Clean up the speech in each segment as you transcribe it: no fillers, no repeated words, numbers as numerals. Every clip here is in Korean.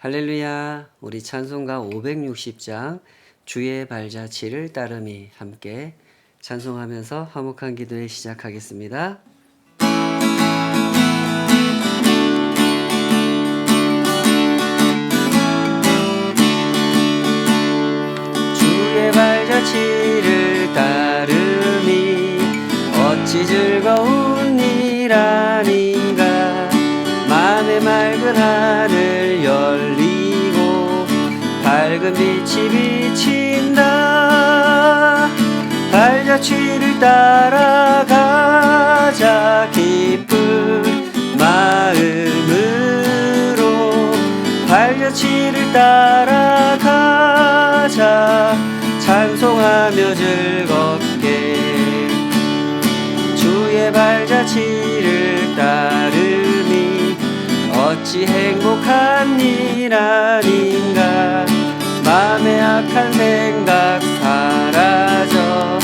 할렐루야. 우리 찬송가 560장 주의 발자취를 따름이 함께 찬송하면서 화목한 기도회 시작하겠습니다. 주의 발자취를 따름이 어찌 즐거운 일 아닌가. 맘에 맑은 하늘 열리고 밝은 빛이 비친다. 발자취를 따라가자 기쁜 마음으로. 발자취를 따라가자 찬송하며 즐겁게. 주의 발자취를 따름이 어찌 행복한 일 아닌가. 맘에 악한 생각 사라져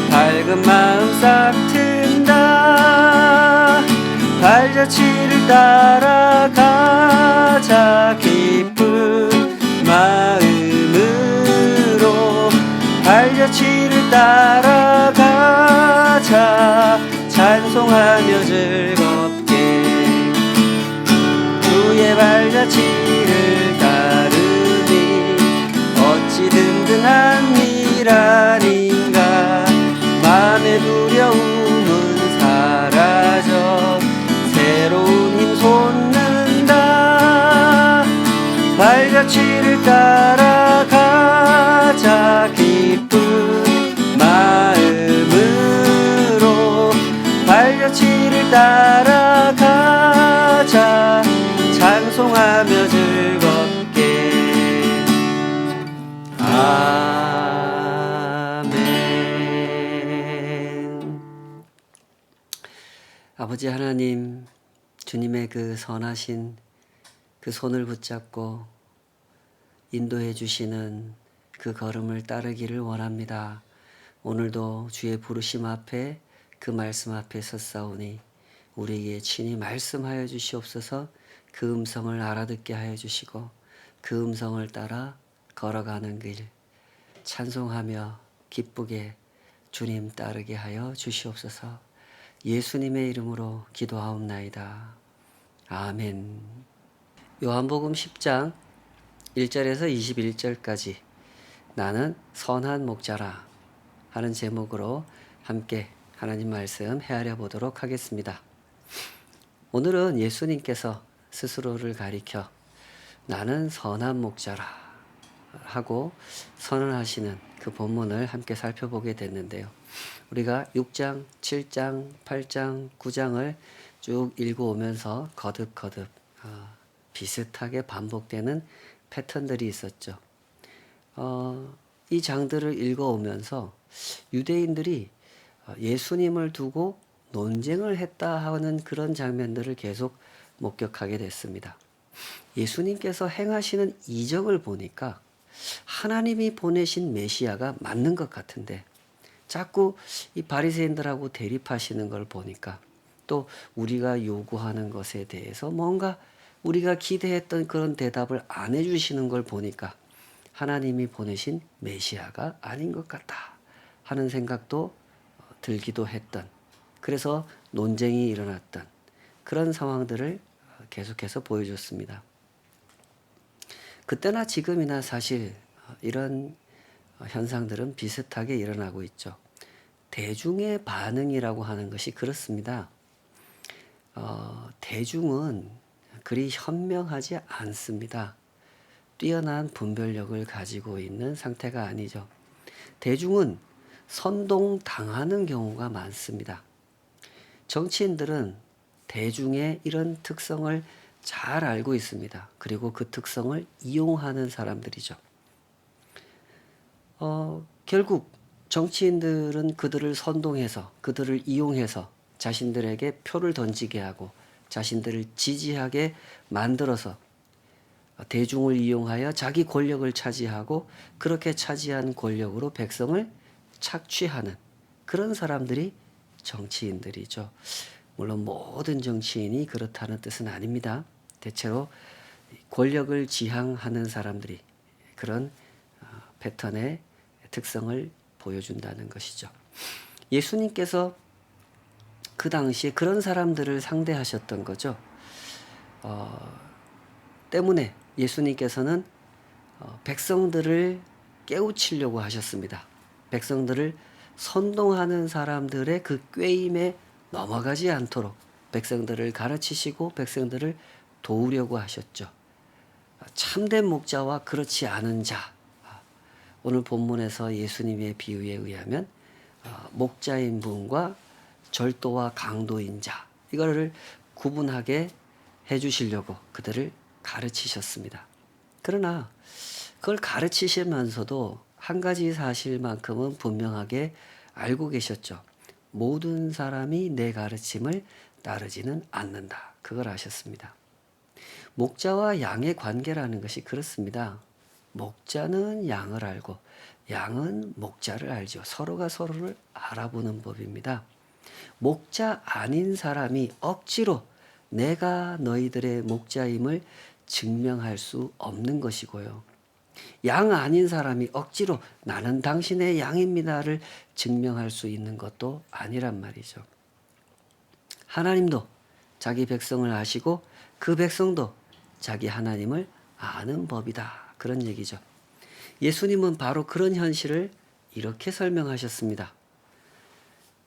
밝은 마음 싹 튼다. 발자취를 따라가자 기쁜 마음으로. 발자취를 따라가자 찬송하며 즐겁게. 주의 발자취를 따르니 어찌 든든한 일 아닌가. 맘의 두려움은 사라져 새로운 힘 솟는다. 발자취를 따라가자 기쁜 마음으로. 발자취를 따라가자 찬송하며 즐겁게. 아멘. 아버지 하나님, 주님의 그 선하신 그 손을 붙잡고 인도해 주시는 그 걸음을 따르기를 원합니다. 오늘도 주의 부르심 앞에 그 말씀 앞에 섰사오니 우리에게 친히 말씀하여 주시옵소서. 그 음성을 알아듣게 하여 주시고 그 음성을 따라 걸어가는 길 찬송하며 기쁘게 주님 따르게 하여 주시옵소서. 예수님의 이름으로 기도하옵나이다. 아멘. 요한복음 10장 1절에서 21절까지 나는 선한 목자라 하는 제목으로 함께 하나님 말씀 헤아려 보도록 하겠습니다. 오늘은 예수님께서 스스로를 가리켜 나는 선한 목자라 하고 선언하시는 그 본문을 함께 살펴보게 됐는데요. 우리가 6장, 7장, 8장, 9장을 쭉 읽어오면서 거듭거듭 비슷하게 반복되는 패턴들이 있었죠. 이 장들을 읽어오면서 유대인들이 예수님을 두고 논쟁을 했다 하는 그런 장면들을 계속 목격하게 됐습니다. 예수님께서 행하시는 이적을 보니까 하나님이 보내신 메시아가 맞는 것 같은데 자꾸 이 바리새인들하고 대립하시는 걸 보니까 또 우리가 요구하는 것에 대해서 뭔가 우리가 기대했던 그런 대답을 안 해주시는 걸 보니까 하나님이 보내신 메시아가 아닌 것 같다 하는 생각도 들기도 했던, 그래서 논쟁이 일어났던 그런 상황들을 계속해서 보여줬습니다. 그때나 지금이나 사실 이런 현상들은 비슷하게 일어나고 있죠. 대중의 반응이라고 하는 것이 그렇습니다. 대중은 그리 현명하지 않습니다. 뛰어난 분별력을 가지고 있는 상태가 아니죠. 대중은 선동당하는 경우가 많습니다. 정치인들은 대중의 이런 특성을 잘 알고 있습니다. 그리고 그 특성을 이용하는 사람들이죠. 결국 정치인들은 그들을 선동해서 그들을 이용해서 자신들에게 표를 던지게 하고 자신들을 지지하게 만들어서 대중을 이용하여 자기 권력을 차지하고 그렇게 차지한 권력으로 백성을 착취하는 그런 사람들이 정치인들이죠. 물론 모든 정치인이 그렇다는 뜻은 아닙니다. 대체로 권력을 지향하는 사람들이 그런 패턴의 특성을 보여준다는 것이죠. 예수님께서 그 당시에 그런 사람들을 상대하셨던 거죠. 때문에 예수님께서는 백성들을 깨우치려고 하셨습니다. 백성들을 선동하는 사람들의 그 꾀임에 넘어가지 않도록 백성들을 가르치시고 백성들을 도우려고 하셨죠. 참된 목자와 그렇지 않은 자. 오늘 본문에서 예수님의 비유에 의하면 목자인 분과 절도와 강도인 자, 이거를 구분하게 해주시려고 그들을 가르치셨습니다. 그러나 그걸 가르치시면서도 한 가지 사실만큼은 분명하게 알고 계셨죠. 모든 사람이 내 가르침을 따르지는 않는다. 그걸 아셨습니다. 목자와 양의 관계라는 것이 그렇습니다. 목자는 양을 알고 양은 목자를 알죠. 서로가 서로를 알아보는 법입니다. 목자 아닌 사람이 억지로 내가 너희들의 목자임을 증명할 수 없는 것이고요. 양 아닌 사람이 억지로 나는 당신의 양입니다를 증명할 수 있는 것도 아니란 말이죠. 하나님도 자기 백성을 아시고 그 백성도 자기 하나님을 아는 법이다. 그런 얘기죠. 예수님은 바로 그런 현실을 이렇게 설명하셨습니다.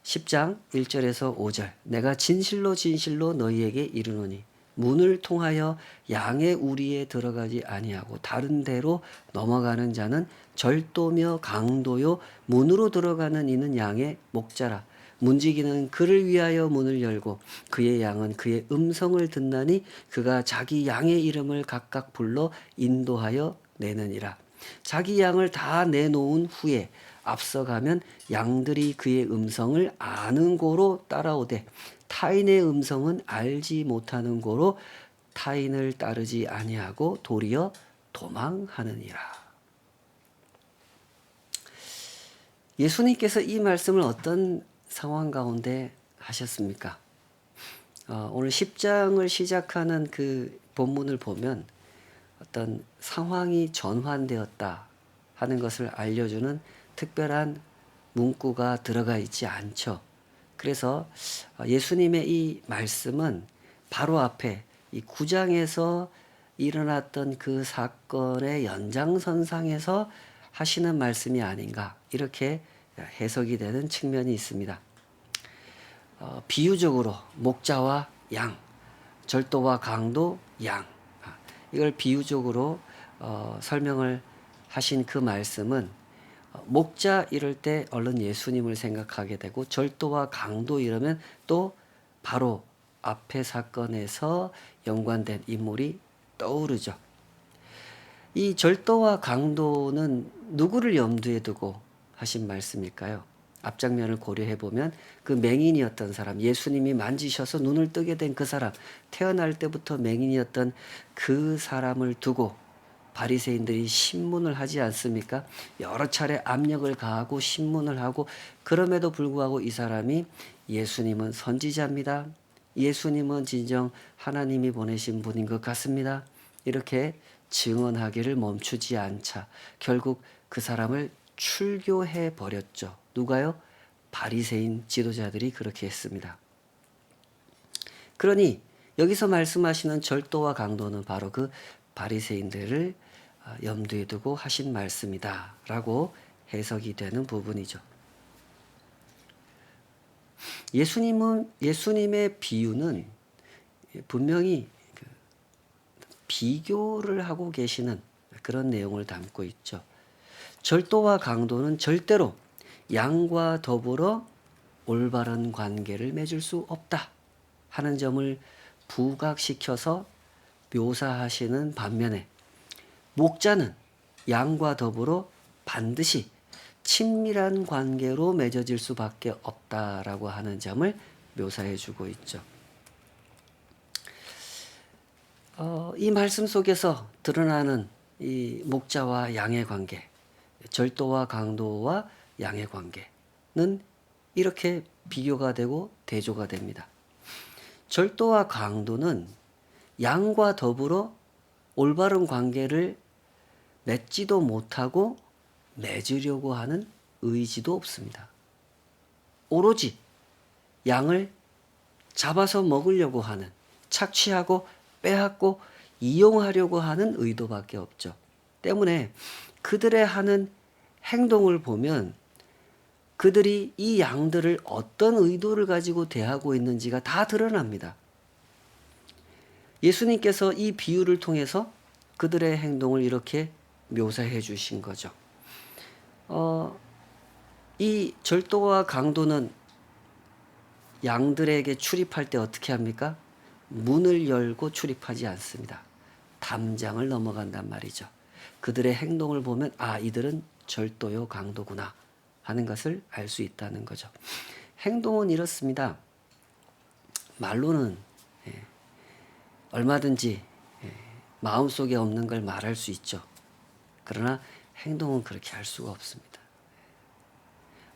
10장 1절에서 5절 내가 진실로 진실로 너희에게 이르노니 문을 통하여 양의 우리에 들어가지 아니하고 다른 데로 넘어가는 자는 절도며 강도요 문으로 들어가는 이는 양의 목자라. 문지기는 그를 위하여 문을 열고 그의 양은 그의 음성을 듣나니 그가 자기 양의 이름을 각각 불러 인도하여 내느니라. 자기 양을 다 내놓은 후에 앞서가면 양들이 그의 음성을 아는 고로 따라오되 타인의 음성은 알지 못하는 고로 타인을 따르지 아니하고 도리어 도망하느니라. 예수님께서 이 말씀을 어떤 상황 가운데 하셨습니까? 오늘 10장을 시작하는 그 본문을 보면 어떤 상황이 전환되었다 하는 것을 알려주는 특별한 문구가 들어가 있지 않죠. 그래서 예수님의 이 말씀은 바로 앞에 이 9장에서 일어났던 그 사건의 연장선상에서 하시는 말씀이 아닌가 이렇게 해석이 되는 측면이 있습니다. 비유적으로 목자와 양, 절도와 강도, 양 이걸 비유적으로 설명을 하신 그 말씀은 목자 이럴 때 얼른 예수님을 생각하게 되고 절도와 강도 이러면 또 바로 앞의 사건에서 연관된 인물이 떠오르죠. 이 절도와 강도는 누구를 염두에 두고 하신 말씀일까요? 앞장면을 고려해 보면 그 맹인이었던 사람, 예수님이 만지셔서 눈을 뜨게 된 그 사람, 태어날 때부터 맹인이었던 그 사람을 두고 바리새인들이 신문을 하지 않습니까? 여러 차례 압력을 가하고 신문을 하고 그럼에도 불구하고 이 사람이 예수님은 선지자입니다. 예수님은 진정 하나님이 보내신 분인 것 같습니다. 이렇게 증언하기를 멈추지 않자 결국 그 사람을 출교해 버렸죠. 누가요? 바리새인 지도자들이 그렇게 했습니다. 그러니 여기서 말씀하시는 절도와 강도는 바로 그 바리새인들을 염두에 두고 하신 말씀이다 라고 해석이 되는 부분이죠. 예수님의 비유는 분명히 비교를 하고 계시는 그런 내용을 담고 있죠. 절도와 강도는 절대로 양과 더불어 올바른 관계를 맺을 수 없다 하는 점을 부각시켜서 묘사하시는 반면에 목자는 양과 더불어 반드시 친밀한 관계로 맺어질 수밖에 없다라고 하는 점을 묘사해 주고 있죠. 이 말씀 속에서 드러나는 이 목자와 양의 관계, 절도와 강도와 양의 관계는 이렇게 비교가 되고 대조가 됩니다. 절도와 강도는 양과 더불어 올바른 관계를 맺지도 못하고 맺으려고 하는 의지도 없습니다. 오로지 양을 잡아서 먹으려고 하는, 착취하고 빼앗고 이용하려고 하는 의도밖에 없죠. 때문에 그들의 하는 행동을 보면 그들이 이 양들을 어떤 의도를 가지고 대하고 있는지가 다 드러납니다. 예수님께서 이 비유를 통해서 그들의 행동을 이렇게 묘사해 주신 거죠. 이 절도와 강도는 양들에게 출입할 때 어떻게 합니까? 문을 열고 출입하지 않습니다. 담장을 넘어간단 말이죠. 그들의 행동을 보면 아, 이들은 절도요 강도구나 하는 것을 알 수 있다는 거죠. 행동은 이렇습니다. 말로는 얼마든지 마음속에 없는 걸 말할 수 있죠. 그러나 행동은 그렇게 할 수가 없습니다.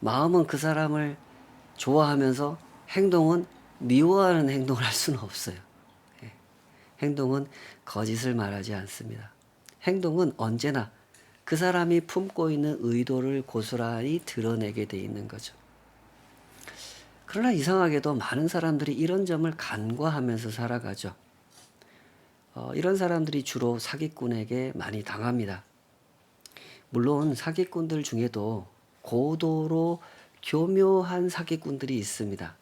마음은 그 사람을 좋아하면서 행동은 미워하는 행동을 할 수는 없어요. 행동은 거짓을 말하지 않습니다. 행동은 언제나 그 사람이 품고 있는 의도를 고스란히 드러내게 돼 있는 거죠. 그러나 이상하게도 많은 사람들이 이런 점을 간과하면서 살아가죠. 이런 사람들이 주로 사기꾼에게 많이 당합니다. 물론 사기꾼들 중에도 고도로 교묘한 사기꾼들이 있습니다.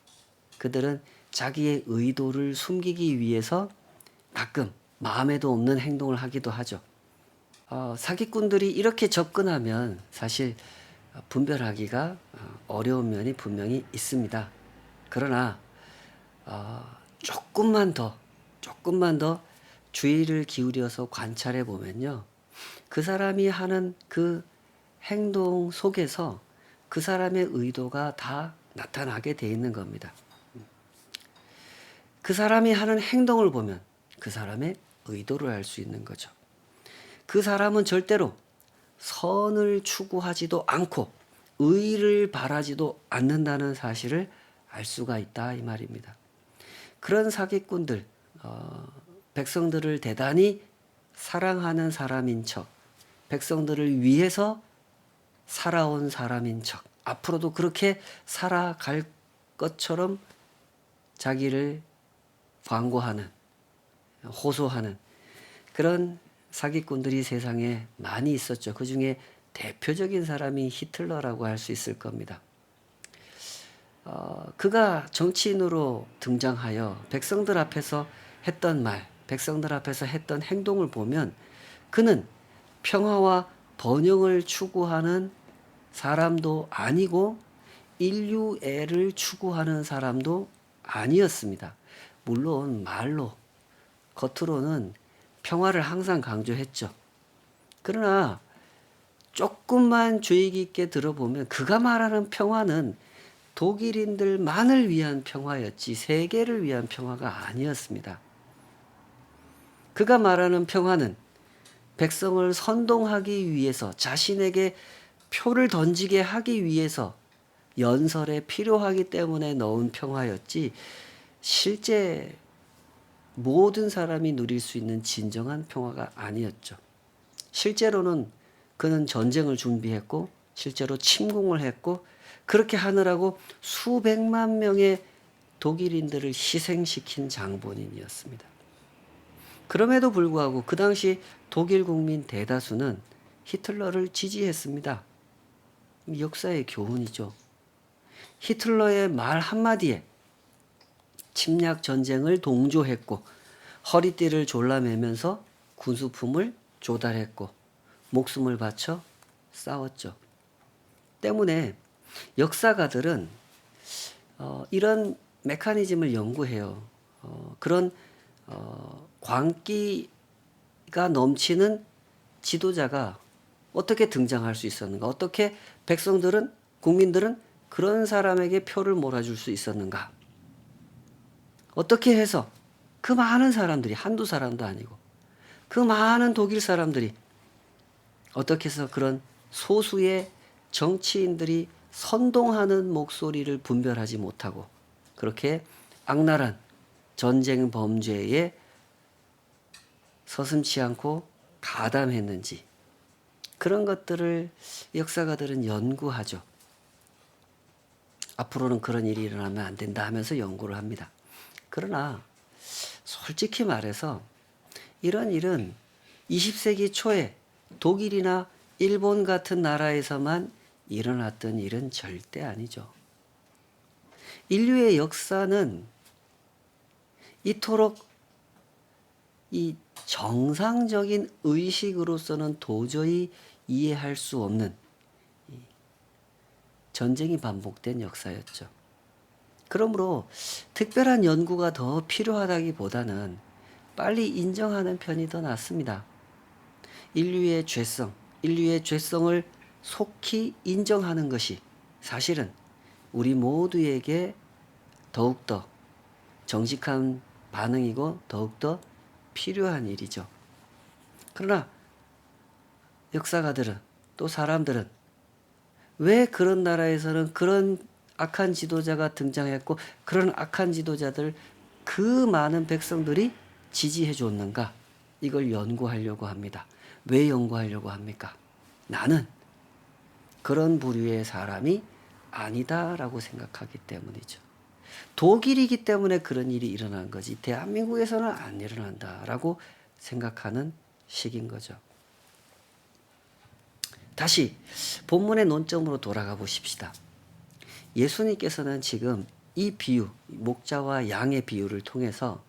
그들은 자기의 의도를 숨기기 위해서 가끔 마음에도 없는 행동을 하기도 하죠. 사기꾼들이 이렇게 접근하면 사실 분별하기가 어려운 면이 분명히 있습니다. 그러나 조금만 더 주의를 기울여서 관찰해 보면요. 그 사람이 하는 그 행동 속에서 그 사람의 의도가 다 나타나게 돼 있는 겁니다. 그 사람이 하는 행동을 보면 그 사람의 의도를 알 수 있는 거죠. 그 사람은 절대로 선을 추구하지도 않고 의를 바라지도 않는다는 사실을 알 수가 있다 이 말입니다. 그런 사기꾼들, 백성들을 대단히 사랑하는 사람인 척, 백성들을 위해서 살아온 사람인 척, 앞으로도 그렇게 살아갈 것처럼 자기를 광고하는, 호소하는 그런 사기꾼들이 세상에 많이 있었죠. 그 중에 대표적인 사람이 히틀러라고 할 수 있을 겁니다. 그가 정치인으로 등장하여 백성들 앞에서 했던 말, 백성들 앞에서 했던 행동을 보면 그는 평화와 번영을 추구하는 사람도 아니고 인류애를 추구하는 사람도 아니었습니다. 물론 말로, 겉으로는 평화를 항상 강조했죠. 그러나 조금만 주의 깊게 들어보면 그가 말하는 평화는 독일인들만을 위한 평화였지 세계를 위한 평화가 아니었습니다. 그가 말하는 평화는 백성을 선동하기 위해서 자신에게 표를 던지게 하기 위해서 연설에 필요하기 때문에 넣은 평화였지 실제 모든 사람이 누릴 수 있는 진정한 평화가 아니었죠. 실제로는 그는 전쟁을 준비했고 실제로 침공을 했고 그렇게 하느라고 수백만 명의 독일인들을 희생시킨 장본인이었습니다. 그럼에도 불구하고 그 당시 독일 국민 대다수는 히틀러를 지지했습니다. 역사의 교훈이죠. 히틀러의 말 한마디에 침략 전쟁을 동조했고 허리띠를 졸라매면서 군수품을 조달했고 목숨을 바쳐 싸웠죠. 때문에 역사가들은 이런 메커니즘을 연구해요. 그런 광기가 넘치는 지도자가 어떻게 등장할 수 있었는가? 어떻게 백성들은, 국민들은 그런 사람에게 표를 몰아줄 수 있었는가? 어떻게 해서 그 많은 사람들이, 한두 사람도 아니고 그 많은 독일 사람들이 어떻게 해서 그런 소수의 정치인들이 선동하는 목소리를 분별하지 못하고 그렇게 악랄한 전쟁 범죄에 서슴지 않고 가담했는지, 그런 것들을 역사가들은 연구하죠. 앞으로는 그런 일이 일어나면 안 된다 하면서 연구를 합니다. 그러나 솔직히 말해서 이런 일은 20세기 초에 독일이나 일본 같은 나라에서만 일어났던 일은 절대 아니죠. 인류의 역사는 이토록 이 정상적인 의식으로서는 도저히 이해할 수 없는 전쟁이 반복된 역사였죠. 그러므로 특별한 연구가 더 필요하다기보다는 빨리 인정하는 편이 더 낫습니다. 인류의 죄성을 속히 인정하는 것이 사실은 우리 모두에게 더욱더 정직한 반응이고 더욱더 필요한 일이죠. 그러나 역사가들은, 또 사람들은 왜 그런 나라에서는 그런 악한 지도자가 등장했고 그런 악한 지도자들 그 많은 백성들이 지지해 줬는가? 이걸 연구하려고 합니다. 왜 연구하려고 합니까? 나는 그런 부류의 사람이 아니다라고 생각하기 때문이죠. 독일이기 때문에 그런 일이 일어난 거지 대한민국에서는 안 일어난다라고 생각하는 식인 거죠. 다시 본문의 논점으로 돌아가 보십시다. 예수님께서는 지금 이 비유, 목자와 양의 비유를 통해서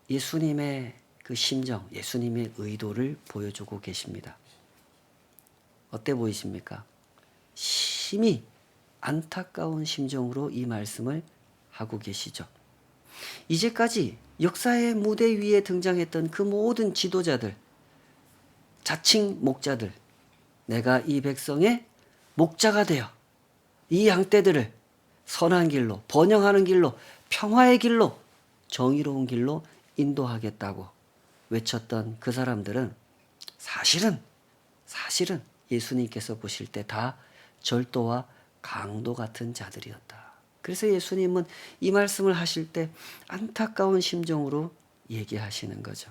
예수님의 그 심정, 예수님의 의도를 보여주고 계십니다. 어때 보이십니까? 심히 안타까운 심정으로 이 말씀을 하고 계시죠. 이제까지 역사의 무대 위에 등장했던 그 모든 지도자들, 자칭 목자들, 내가 이 백성의 목자가 되어 이 양떼들을 선한 길로, 번영하는 길로, 평화의 길로, 정의로운 길로 인도하겠다고 외쳤던 그 사람들은 사실은 예수님께서 보실 때 다 절도와 강도 같은 자들이었다. 그래서 예수님은 이 말씀을 하실 때 안타까운 심정으로 얘기하시는 거죠.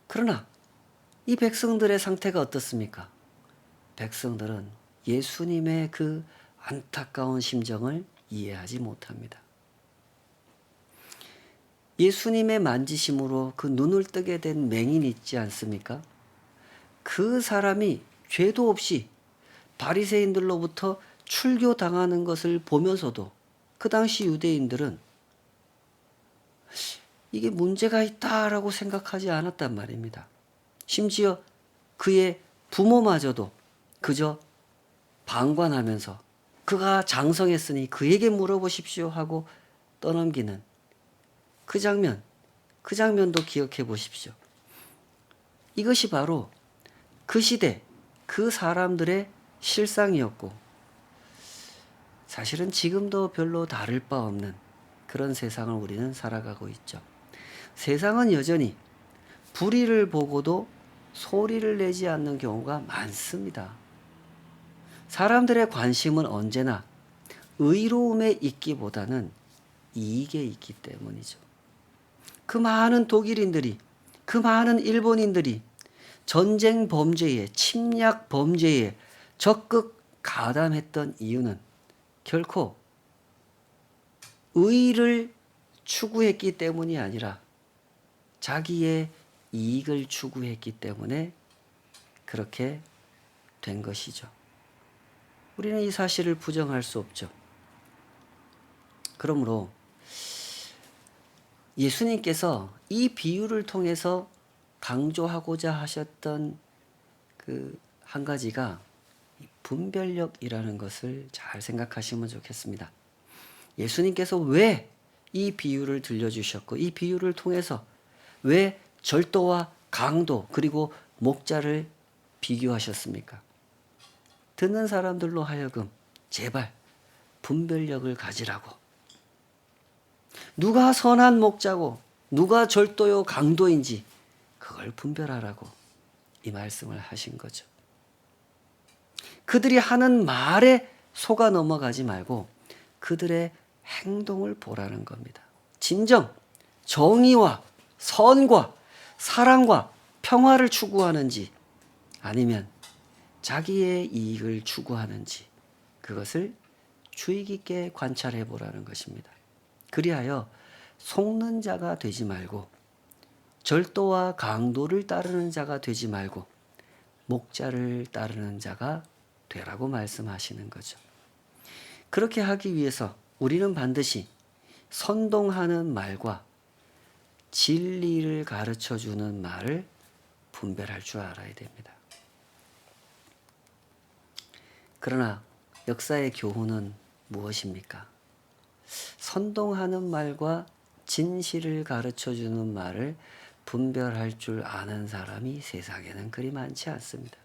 그러나 이 백성들의 상태가 어떻습니까? 백성들은 예수님의 그 안타까운 심정을 이해하지 못합니다. 예수님의 만지심으로 그 눈을 뜨게 된 맹인 있지 않습니까? 그 사람이 죄도 없이 바리새인들로부터 출교당하는 것을 보면서도 그 당시 유대인들은 이게 문제가 있다라고 생각하지 않았단 말입니다. 심지어 그의 부모마저도 그저 방관하면서 그가 장성했으니 그에게 물어보십시오 하고 떠넘기는 그 장면도 기억해 보십시오. 이것이 바로 그 시대, 그 사람들의 실상이었고 사실은 지금도 별로 다를 바 없는 그런 세상을 우리는 살아가고 있죠. 세상은 여전히 불의를 보고도 소리를 내지 않는 경우가 많습니다. 사람들의 관심은 언제나 의로움에 있기보다는 이익에 있기 때문이죠. 그 많은 독일인들이, 그 많은 일본인들이 전쟁 범죄에, 침략 범죄에 적극 가담했던 이유는 결코 의를 추구했기 때문이 아니라 자기의 이익을 추구했기 때문에 그렇게 된 것이죠. 우리는 이 사실을 부정할 수 없죠. 그러므로 예수님께서 이 비유를 통해서 강조하고자 하셨던 그 한 가지가 분별력이라는 것을 잘 생각하시면 좋겠습니다. 예수님께서 왜 이 비유를 들려주셨고 이 비유를 통해서 왜 절도와 강도 그리고 목자를 비교하셨습니까? 듣는 사람들로 하여금 제발 분별력을 가지라고, 누가 선한 목자고 누가 절도요 강도인지 그걸 분별하라고 이 말씀을 하신 거죠. 그들이 하는 말에 속아 넘어가지 말고 그들의 행동을 보라는 겁니다. 진정 정의와 선과 사랑과 평화를 추구하는지 아니면 자기의 이익을 추구하는지 그것을 주의 깊게 관찰해 보라는 것입니다. 그리하여 속는 자가 되지 말고 절도와 강도를 따르는 자가 되지 말고 목자를 따르는 자가 되라고 말씀하시는 거죠. 그렇게 하기 위해서 우리는 반드시 선동하는 말과 진리를 가르쳐 주는 말을 분별할 줄 알아야 됩니다. 그러나 역사의 교훈은 무엇입니까? 선동하는 말과 진실을 가르쳐 주는 말을 분별할 줄 아는 사람이 세상에는 그리 많지 않습니다.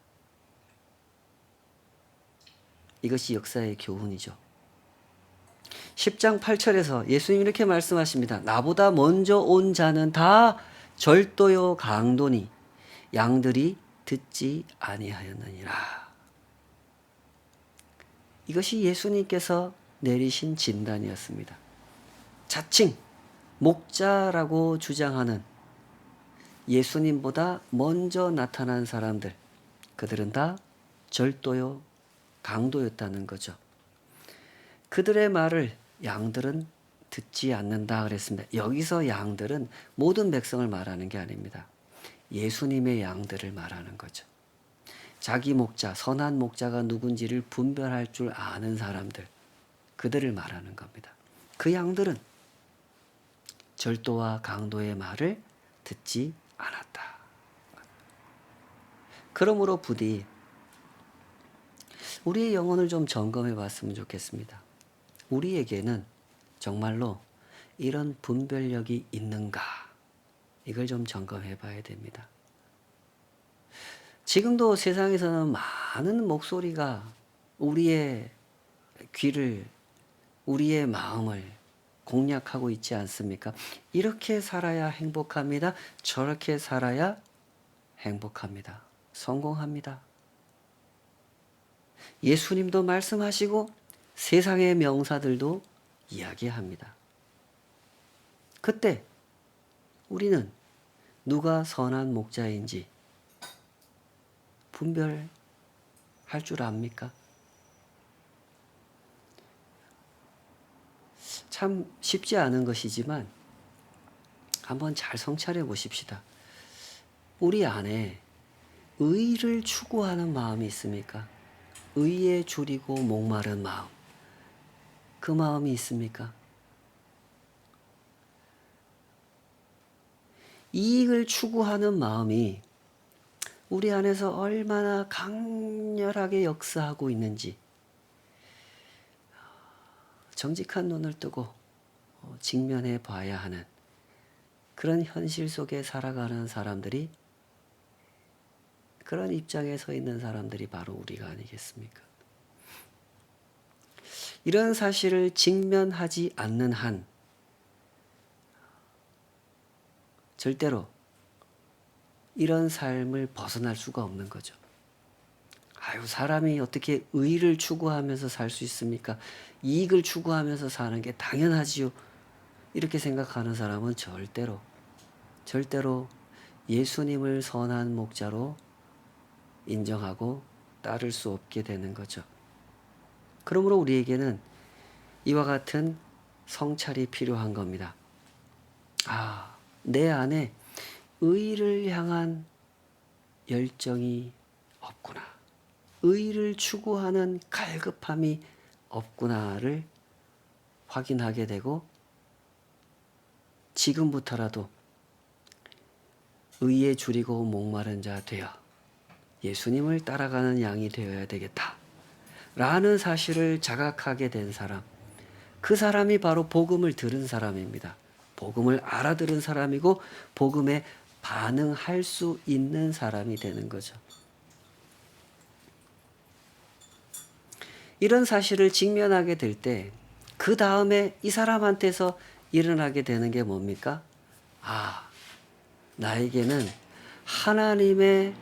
이것이 역사의 교훈이죠. 10장 8절에서 예수님이 이렇게 말씀하십니다. 나보다 먼저 온 자는 다 절도요 강도니 양들이 듣지 아니하였느니라. 이것이 예수님께서 내리신 진단이었습니다. 자칭 목자라고 주장하는 예수님보다 먼저 나타난 사람들, 그들은 다 절도요 강도였다는 거죠. 그들의 말을 양들은 듣지 않는다 그랬습니다. 여기서 양들은 모든 백성을 말하는 게 아닙니다. 예수님의 양들을 말하는 거죠. 자기 목자, 선한 목자가 누군지를 분별할 줄 아는 사람들, 그들을 말하는 겁니다. 그 양들은 절도와 강도의 말을 듣지 않았다. 그러므로 부디 우리의 영혼을 좀 점검해 봤으면 좋겠습니다. 우리에게는 정말로 이런 분별력이 있는가? 이걸 좀 점검해 봐야 됩니다. 지금도 세상에서는 많은 목소리가 우리의 귀를, 우리의 마음을 공략하고 있지 않습니까? 이렇게 살아야 행복합니다. 저렇게 살아야 행복합니다. 성공합니다. 예수님도 말씀하시고 세상의 명사들도 이야기합니다. 그때 우리는 누가 선한 목자인지 분별할 줄 압니까? 참 쉽지 않은 것이지만 한번 잘 성찰해 보십시다. 우리 안에 의를 추구하는 마음이 있습니까? 의에 줄이고 목마른 마음. 그 마음이 있습니까? 이익을 추구하는 마음이 우리 안에서 얼마나 강렬하게 역사하고 있는지 정직한 눈을 뜨고 직면해 봐야 하는 그런 현실 속에 살아가는 사람들이, 그런 입장에 서 있는 사람들이 바로 우리가 아니겠습니까? 이런 사실을 직면하지 않는 한 절대로 이런 삶을 벗어날 수가 없는 거죠. 아유, 사람이 어떻게 의를 추구하면서 살 수 있습니까? 이익을 추구하면서 사는 게 당연하지요. 이렇게 생각하는 사람은 절대로 예수님을 선한 목자로 인정하고 따를 수 없게 되는 거죠. 그러므로 우리에게는 이와 같은 성찰이 필요한 겁니다. 아, 내 안에 의를 향한 열정이 없구나. 의를 추구하는 갈급함이 없구나를 확인하게 되고 지금부터라도 의에 줄이고 목마른 자 되어 예수님을 따라가는 양이 되어야 되겠다 라는 사실을 자각하게 된 사람, 그 사람이 바로 복음을 들은 사람입니다. 복음을 알아들은 사람이고 복음에 반응할 수 있는 사람이 되는 거죠. 이런 사실을 직면하게 될 때 그 다음에 이 사람한테서 일어나게 되는 게 뭡니까? 아, 나에게는 하나님의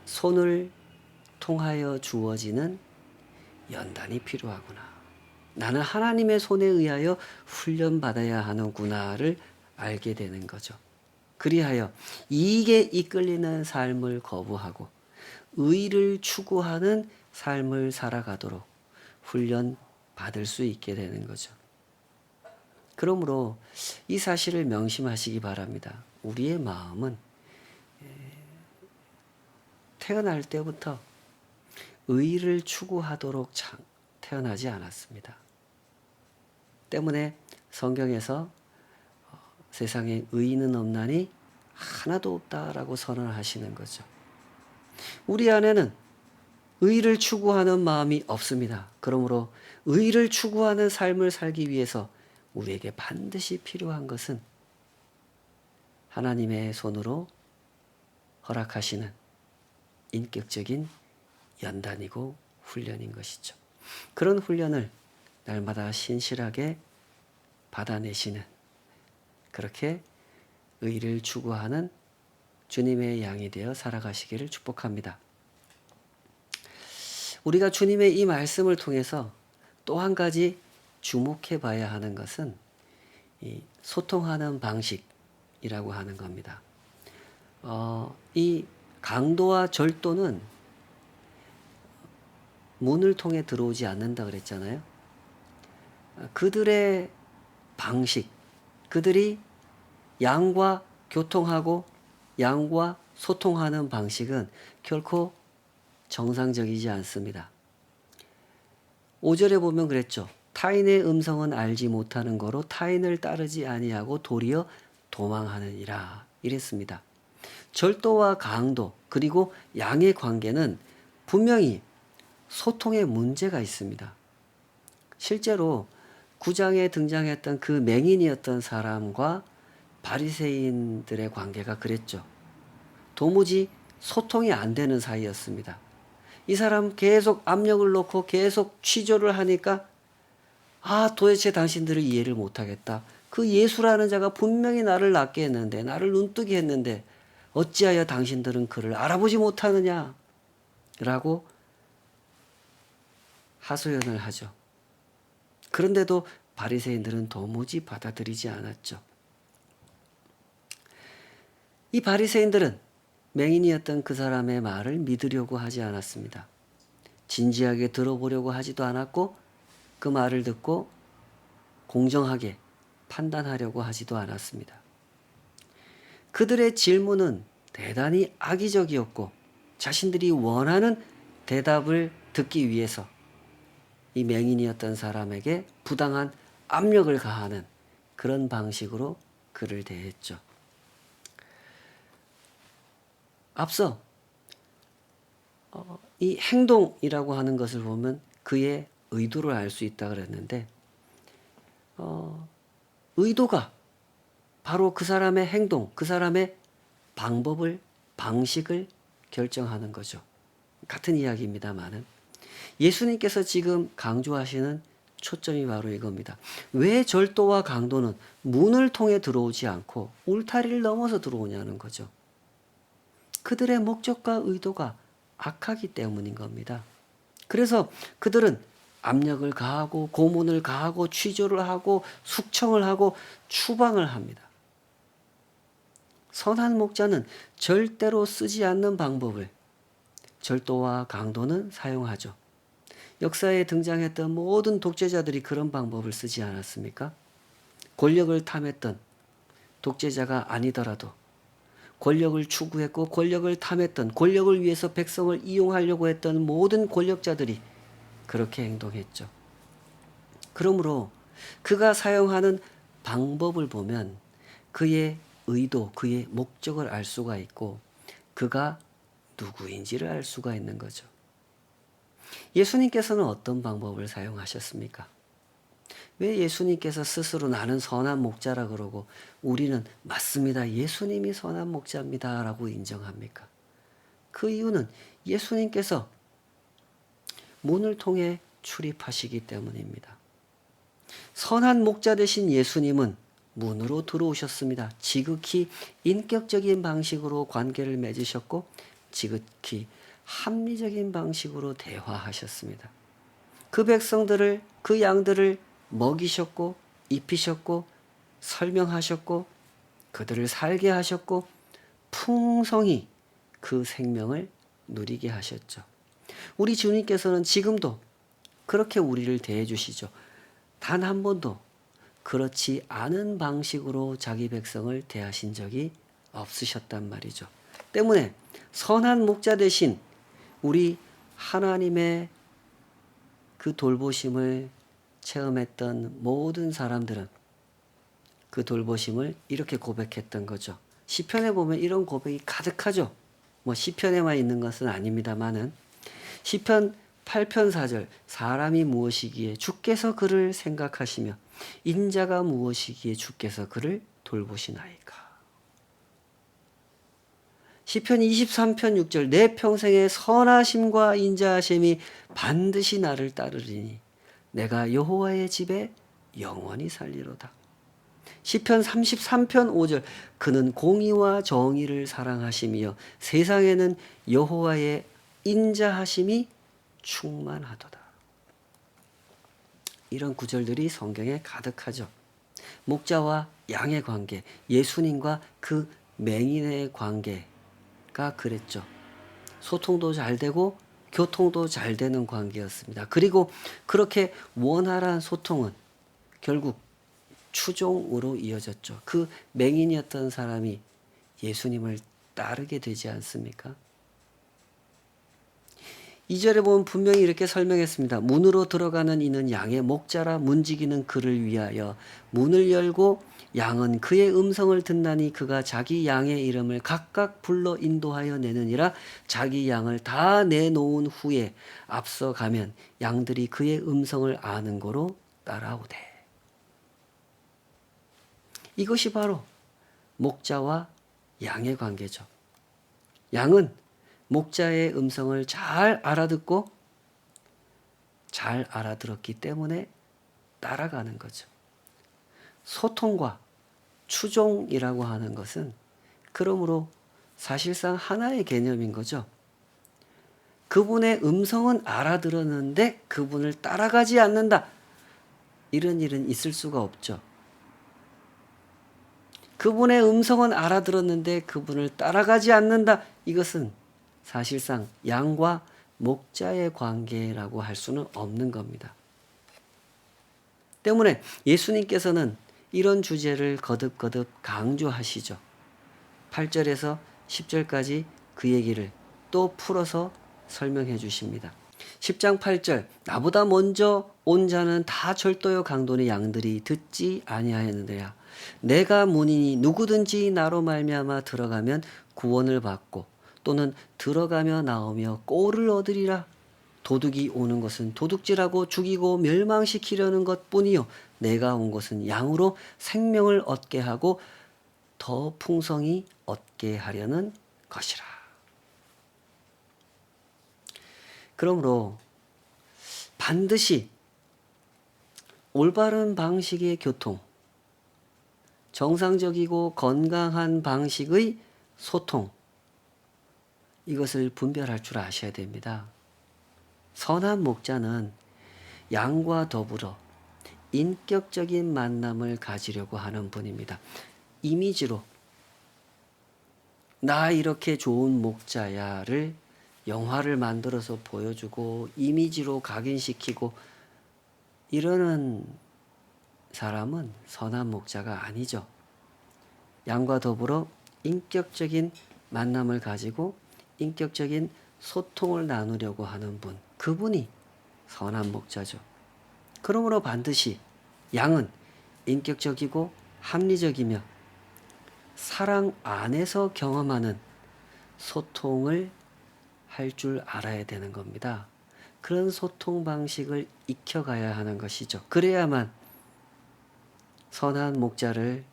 손을 통하여 주어지는 연단이 필요하구나. 나는 하나님의 손에 의하여 훈련받아야 하는구나를 알게 되는 거죠. 그리하여 이익에 이끌리는 삶을 거부하고 의를 추구하는 삶을 살아가도록 훈련 받을 수 있게 되는 거죠. 그러므로 이 사실을 명심하시기 바랍니다. 우리의 마음은 태어날 때부터 의를 추구하도록 태어나지 않았습니다. 때문에 성경에서 세상에 의인은 없나니 하나도 없다라고 선언하시는 거죠. 우리 안에는 의를 추구하는 마음이 없습니다. 그러므로 의를 추구하는 삶을 살기 위해서 우리에게 반드시 필요한 것은 하나님의 손으로 허락하시는 인격적인 연단이고 훈련인 것이죠. 그런 훈련을 날마다 신실하게 받아내시는, 그렇게 의를 추구하는 주님의 양이 되어 살아가시기를 축복합니다. 우리가 주님의 이 말씀을 통해서 또 한 가지 주목해 봐야 하는 것은 이 소통하는 방식이라고 하는 겁니다. 이 강도와 절도는 문을 통해 들어오지 않는다 그랬잖아요. 그들의 방식, 그들이 양과 교통하고 양과 소통하는 방식은 결코 정상적이지 않습니다. 5절에 보면 그랬죠. 타인의 음성은 알지 못하는 거로 타인을 따르지 아니하고 도리어 도망하느니라 이랬습니다. 절도와 강도 그리고 양의 관계는 분명히 소통에 문제가 있습니다. 실제로 9장에 등장했던 그 맹인이었던 사람과 바리새인들의 관계가 그랬죠. 도무지 소통이 안 되는 사이였습니다. 이 사람 계속 압력을 놓고 계속 취조를 하니까 도대체 당신들을 이해를 못하겠다. 그 예수라는 자가 분명히 나를 낫게 했는데 나를 눈뜨게 했는데 어찌하여 당신들은 그를 알아보지 못하느냐 라고 하소연을 하죠. 그런데도 바리새인들은 도무지 받아들이지 않았죠. 이 바리새인들은 맹인이었던 그 사람의 말을 믿으려고 하지 않았습니다. 진지하게 들어보려고 하지도 않았고 그 말을 듣고 공정하게 판단하려고 하지도 않았습니다. 그들의 질문은 대단히 악의적이었고 자신들이 원하는 대답을 듣기 위해서 이 맹인이었던 사람에게 부당한 압력을 가하는 그런 방식으로 그를 대했죠. 앞서 이 행동이라고 하는 것을 보면 그의 의도를 알 수 있다 그랬는데 의도가 바로 그 사람의 행동, 그 사람의 방법을, 방식을 결정하는 거죠. 같은 이야기입니다만은 예수님께서 지금 강조하시는 초점이 바로 이겁니다. 왜 절도와 강도는 문을 통해 들어오지 않고 울타리를 넘어서 들어오냐는 거죠. 그들의 목적과 의도가 악하기 때문인 겁니다. 그래서 그들은 압력을 가하고 고문을 가하고 취조를 하고 숙청을 하고 추방을 합니다. 선한 목자는 절대로 쓰지 않는 방법을 절도와 강도는 사용하죠. 역사에 등장했던 모든 독재자들이 그런 방법을 쓰지 않았습니까? 권력을 탐했던 독재자가 아니더라도 권력을 추구했고 권력을 탐했던, 권력을 위해서 백성을 이용하려고 했던 모든 권력자들이 그렇게 행동했죠. 그러므로 그가 사용하는 방법을 보면 그의 의도, 그의 목적을 알 수가 있고 그가 누구인지를 알 수가 있는 거죠. 예수님께서는 어떤 방법을 사용하셨습니까? 왜 예수님께서 스스로 나는 선한 목자라 그러고 우리는 맞습니다. 예수님이 선한 목자입니다. 라고 인정합니까? 그 이유는 예수님께서 문을 통해 출입하시기 때문입니다. 선한 목자 되신 예수님은 문으로 들어오셨습니다. 지극히 인격적인 방식으로 관계를 맺으셨고 지극히 합리적인 방식으로 대화하셨습니다. 그 백성들을, 그 양들을 먹이셨고 입히셨고 설명하셨고 그들을 살게 하셨고 풍성히 그 생명을 누리게 하셨죠. 우리 주님께서는 지금도 그렇게 우리를 대해 주시죠. 단 한 번도 그렇지 않은 방식으로 자기 백성을 대하신 적이 없으셨단 말이죠. 때문에 선한 목자 대신 우리 하나님의 그 돌보심을 체험했던 모든 사람들은 그 돌보심을 이렇게 고백했던 거죠. 시편에 보면 이런 고백이 가득하죠. 뭐 시편에만 있는 것은 아닙니다만은 시편 8편 4절 사람이 무엇이기에 주께서 그를 생각하시며 인자가 무엇이기에 주께서 그를 돌보시나이까. 시편 23편 6절 내 평생의 선하심과 인자하심이 반드시 나를 따르리니 내가 여호와의 집에 영원히 살리로다. 시편 33편 5절 그는 공의와 정의를 사랑하시며 세상에는 여호와의 인자하심이 충만하도다. 이런 구절들이 성경에 가득하죠. 목자와 양의 관계, 예수님과 그 맹인의 관계가 그랬죠. 소통도 잘 되고 교통도 잘 되는 관계였습니다. 그리고 그렇게 원활한 소통은 결국 추종으로 이어졌죠. 그 맹인이었던 사람이 예수님을 따르게 되지 않습니까? 2절에 보면 분명히 이렇게 설명했습니다. 문으로 들어가는 이는 양의 목자라 문지기는 그를 위하여 문을 열고 양은 그의 음성을 듣나니 그가 자기 양의 이름을 각각 불러 인도하여 내느니라. 자기 양을 다 내놓은 후에 앞서 가면 양들이 그의 음성을 아는 고로 따라오되. 이것이 바로 목자와 양의 관계죠. 양은 목자의 음성을 잘 알아듣고 잘 알아들었기 때문에 따라가는 거죠. 소통과 추종이라고 하는 것은 그러므로 사실상 하나의 개념인 거죠. 그분의 음성은 알아들었는데 그분을 따라가지 않는다. 이런 일은 있을 수가 없죠. 그분의 음성은 알아들었는데 그분을 따라가지 않는다. 이것은 사실상 양과 목자의 관계라고 할 수는 없는 겁니다. 때문에 예수님께서는 이런 주제를 거듭거듭 강조하시죠. 8절에서 10절까지 그 얘기를 또 풀어서 설명해 주십니다. 10장 8절 나보다 먼저 온 자는 다 절도요 강도의 양들이 듣지 아니하였느니라. 내가 문이니 누구든지 나로 말미암아 들어가면 구원을 받고 또는 들어가며 나오며 꼴을 얻으리라. 도둑이 오는 것은 도둑질하고 죽이고 멸망시키려는 것뿐이요 내가 온 것은 양으로 생명을 얻게 하고 더 풍성히 얻게 하려는 것이라. 그러므로 반드시 올바른 방식의 교통, 정상적이고 건강한 방식의 소통, 이것을 분별할 줄 아셔야 됩니다. 선한 목자는 양과 더불어 인격적인 만남을 가지려고 하는 분입니다. 이미지로 나 이렇게 좋은 목자야를 영화를 만들어서 보여주고 이미지로 각인시키고 이러는 사람은 선한 목자가 아니죠. 양과 더불어 인격적인 만남을 가지고 인격적인 소통을 나누려고 하는 분, 그분이 선한 목자죠. 그러므로 반드시 양은 인격적이고 합리적이며 사랑 안에서 경험하는 소통을 할 줄 알아야 되는 겁니다. 그런 소통 방식을 익혀가야 하는 것이죠. 그래야만 선한 목자를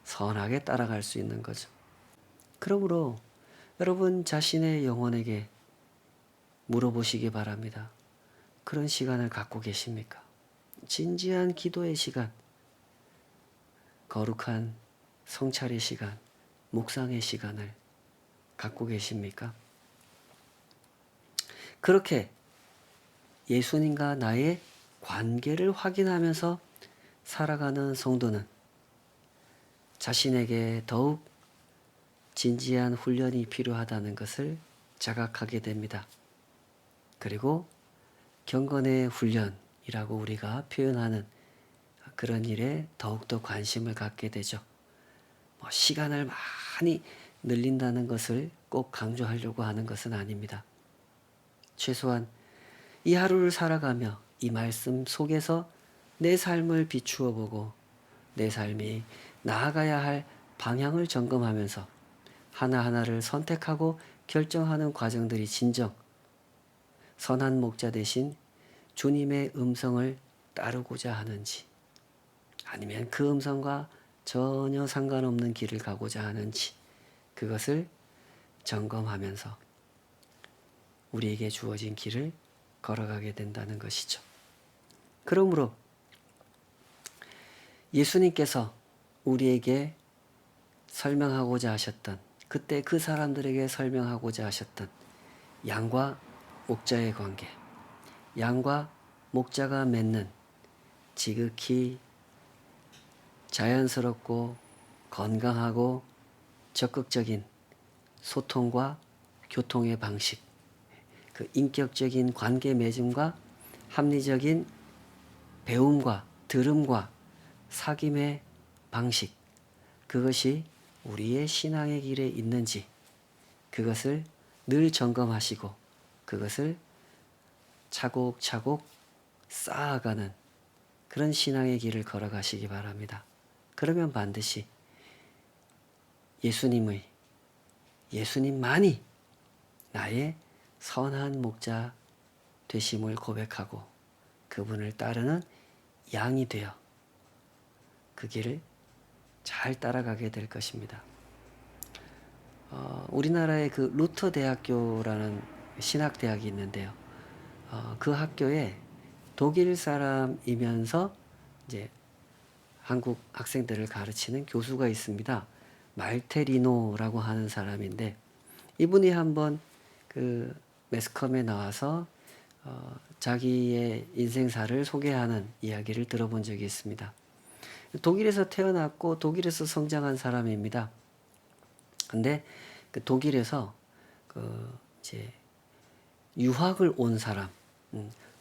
선하게 따라갈 수 있는 거죠. 그러므로 여러분 자신의 영혼에게 물어보시기 바랍니다. 그런 시간을 갖고 계십니까? 진지한 기도의 시간, 거룩한 성찰의 시간, 묵상의 시간을 갖고 계십니까? 그렇게 예수님과 나의 관계를 확인하면서 살아가는 성도는 자신에게 더욱 진지한 훈련이 필요하다는 것을 자각하게 됩니다. 그리고 경건의 훈련이라고 우리가 표현하는 그런 일에 더욱더 관심을 갖게 되죠. 시간을 많이 늘린다는 것을 꼭 강조하려고 하는 것은 아닙니다. 최소한 이 하루를 살아가며 이 말씀 속에서 내 삶을 비추어 보고 내 삶이 나아가야 할 방향을 점검하면서 하나하나를 선택하고 결정하는 과정들이 진정 선한 목자 대신 주님의 음성을 따르고자 하는지, 아니면 그 음성과 전혀 상관없는 길을 가고자 하는지, 그것을 점검하면서 우리에게 주어진 길을 걸어가게 된다는 것이죠. 그러므로 예수님께서 우리에게 설명하고자 하셨던, 그때 그 사람들에게 설명하고자 하셨던 양과 목자의 관계, 양과 목자가 맺는 지극히 자연스럽고 건강하고 적극적인 소통과 교통의 방식, 그 인격적인 관계 맺음과 합리적인 배움과 들음과 사귐의 방식, 그것이 우리의 신앙의 길에 있는지 그것을 늘 점검하시고 그것을 차곡차곡 쌓아가는 그런 신앙의 길을 걸어가시기 바랍니다. 그러면 반드시 예수님만이 나의 선한 목자 되심을 고백하고 그분을 따르는 양이 되어 그 길을 잘 따라가게 될 것입니다. 우리나라에 그 루터 대학교라는 신학대학이 있는데요. 그 학교에 독일 사람이면서 이제 한국 학생들을 가르치는 교수가 있습니다. 말테리노라고 하는 사람인데, 이분이 한번 그 매스컴에 나와서 자기의 인생사를 소개하는 이야기를 들어본 적이 있습니다. 독일에서 태어났고 독일에서 성장한 사람입니다. 근데 그 독일에서 이제 유학을 온 사람,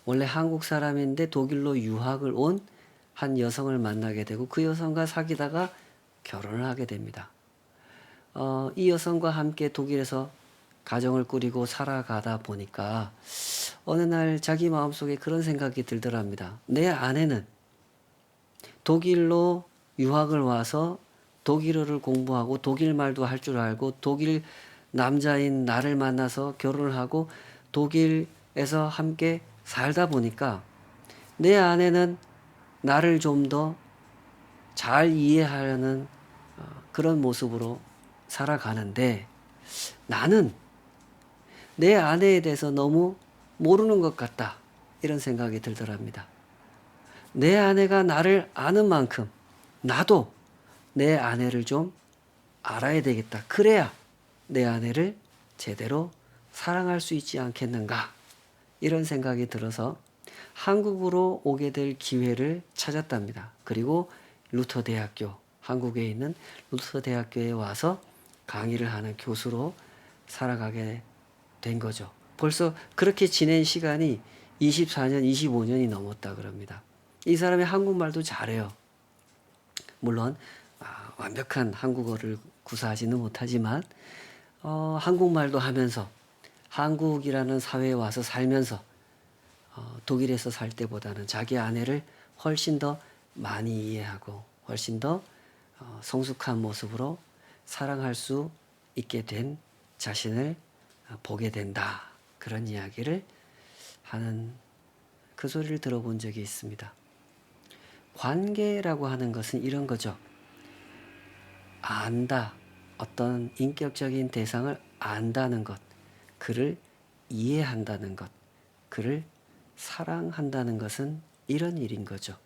원래 한국 사람인데 독일로 유학을 온 한 여성을 만나게 되고 그 여성과 사귀다가 결혼을 하게 됩니다. 이 여성과 함께 독일에서 가정을 꾸리고 살아가다 보니까 어느 날 자기 마음속에 그런 생각이 들더랍니다. 내 아내는 독일로 유학을 와서 독일어를 공부하고 독일 말도 할 줄 알고 독일 남자인 나를 만나서 결혼을 하고 독일에서 함께 살다 보니까 내 아내는 나를 좀 더 잘 이해하려는 그런 모습으로 살아가는데 나는 내 아내에 대해서 너무 모르는 것 같다, 이런 생각이 들더랍니다. 내 아내가 나를 아는 만큼 나도 내 아내를 좀 알아야 되겠다. 그래야 내 아내를 제대로 사랑할 수 있지 않겠는가, 이런 생각이 들어서 한국으로 오게 될 기회를 찾았답니다. 그리고 루터 대학교, 한국에 있는 루터 대학교에 와서 강의를 하는 교수로 살아가게 된 거죠. 벌써 그렇게 지낸 시간이 24년, 25년이 넘었다 그럽니다. 이 사람이 한국말도 잘해요. 물론 완벽한 한국어를 구사하지는 못하지만 한국말도 하면서 한국이라는 사회에 와서 살면서 독일에서 살 때보다는 자기 아내를 훨씬 더 많이 이해하고 훨씬 더 성숙한 모습으로 사랑할 수 있게 된 자신을 보게 된다, 그런 이야기를 하는 그 소리를 들어본 적이 있습니다. 관계라고 하는 것은 이런 거죠. 안다, 어떤 인격적인 대상을 안다는 것, 그를 이해한다는 것, 그를 사랑한다는 것은 이런 일인 거죠.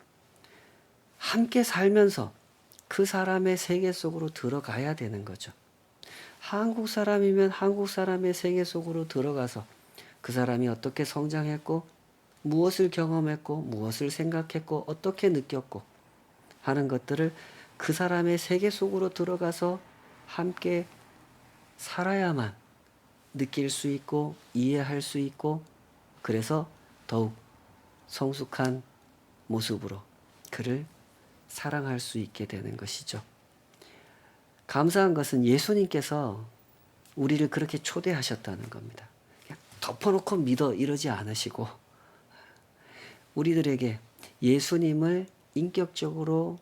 함께 살면서 그 사람의 세계 속으로 들어가야 되는 거죠. 한국 사람이면 한국 사람의 세계 속으로 들어가서 그 사람이 어떻게 성장했고 무엇을 경험했고 무엇을 생각했고 어떻게 느꼈고 하는 것들을 그 사람의 세계 속으로 들어가서 함께 살아야만 느낄 수 있고 이해할 수 있고 그래서 더욱 성숙한 모습으로 그를 사랑할 수 있게 되는 것이죠. 감사한 것은 예수님께서 우리를 그렇게 초대하셨다는 겁니다. 그냥 덮어놓고 믿어 이러지 않으시고 우리들에게 예수님을 인격적으로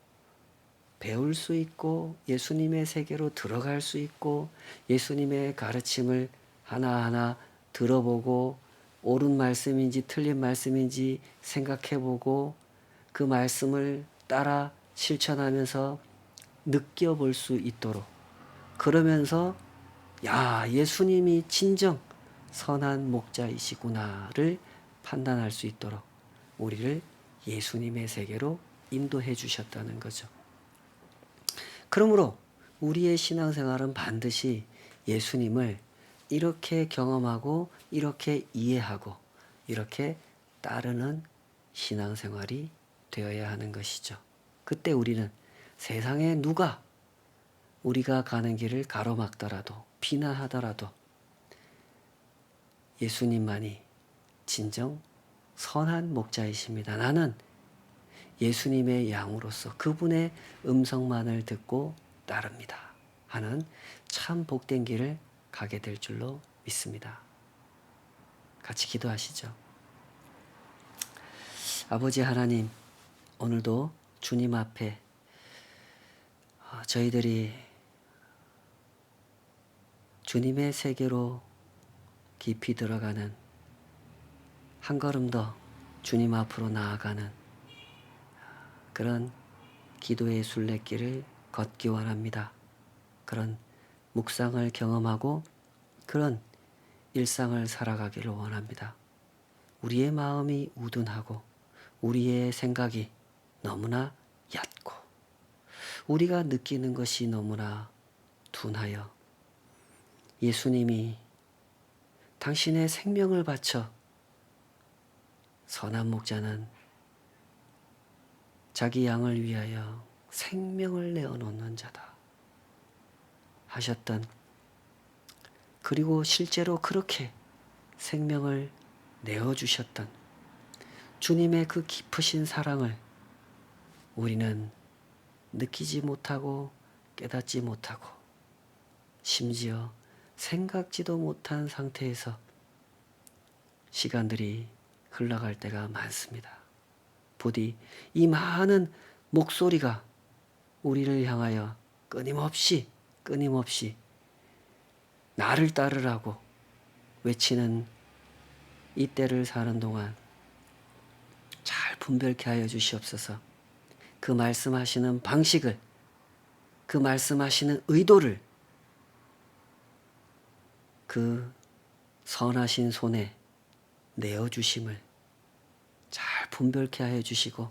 배울 수 있고 예수님의 세계로 들어갈 수 있고 예수님의 가르침을 하나하나 들어보고 옳은 말씀인지 틀린 말씀인지 생각해보고 그 말씀을 따라 실천하면서 느껴볼 수 있도록 그러면서 야, 예수님이 진정 선한 목자이시구나를 판단할 수 있도록 우리를 예수님의 세계로 인도해 주셨다는 거죠. 그러므로 우리의 신앙생활은 반드시 예수님을 이렇게 경험하고 이렇게 이해하고 이렇게 따르는 신앙생활이 되어야 하는 것이죠. 그때 우리는 세상에 누가 우리가 가는 길을 가로막더라도 비난하더라도 예수님만이 진정 선한 목자이십니다. 나는 예수님의 양으로서 그분의 음성만을 듣고 따릅니다. 하는 참 복된 길을 가게 될 줄로 믿습니다. 같이 기도하시죠. 아버지 하나님, 오늘도 주님 앞에 저희들이 주님의 세계로 깊이 들어가는 한 걸음 더 주님 앞으로 나아가는 그런 기도의 순례길을 걷기 원합니다. 그런 묵상을 경험하고 그런 일상을 살아가기를 원합니다. 우리의 마음이 우둔하고 우리의 생각이 너무나 얕고 우리가 느끼는 것이 너무나 둔하여 예수님이 당신의 생명을 바쳐 선한 목자는 자기 양을 위하여 생명을 내어놓는 자다 하셨던 그리고 실제로 그렇게 생명을 내어주셨던 주님의 그 깊으신 사랑을 우리는 느끼지 못하고 깨닫지 못하고 심지어 생각지도 못한 상태에서 시간들이 흘러갈 때가 많습니다. 부디 이 많은 목소리가 우리를 향하여 끊임없이 나를 따르라고 외치는 이 때를 사는 동안 잘 분별케 하여 주시옵소서. 그 말씀하시는 방식을, 그 말씀하시는 의도를 그 선하신 손에 내어주심을 잘 분별케 하여 주시고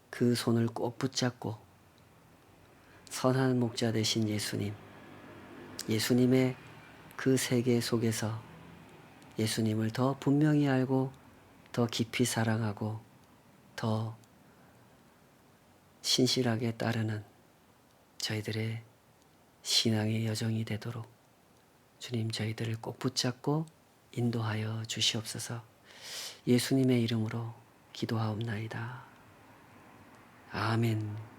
그 손을 꼭 붙잡고 선한 목자 되신 예수님의 그 세계 속에서 예수님을 더 분명히 알고 더 깊이 사랑하고 더 신실하게 따르는 저희들의 신앙의 여정이 되도록 주님 저희들을 꼭 붙잡고 인도하여 주시옵소서. 예수님의 이름으로 기도하옵나이다. 아멘.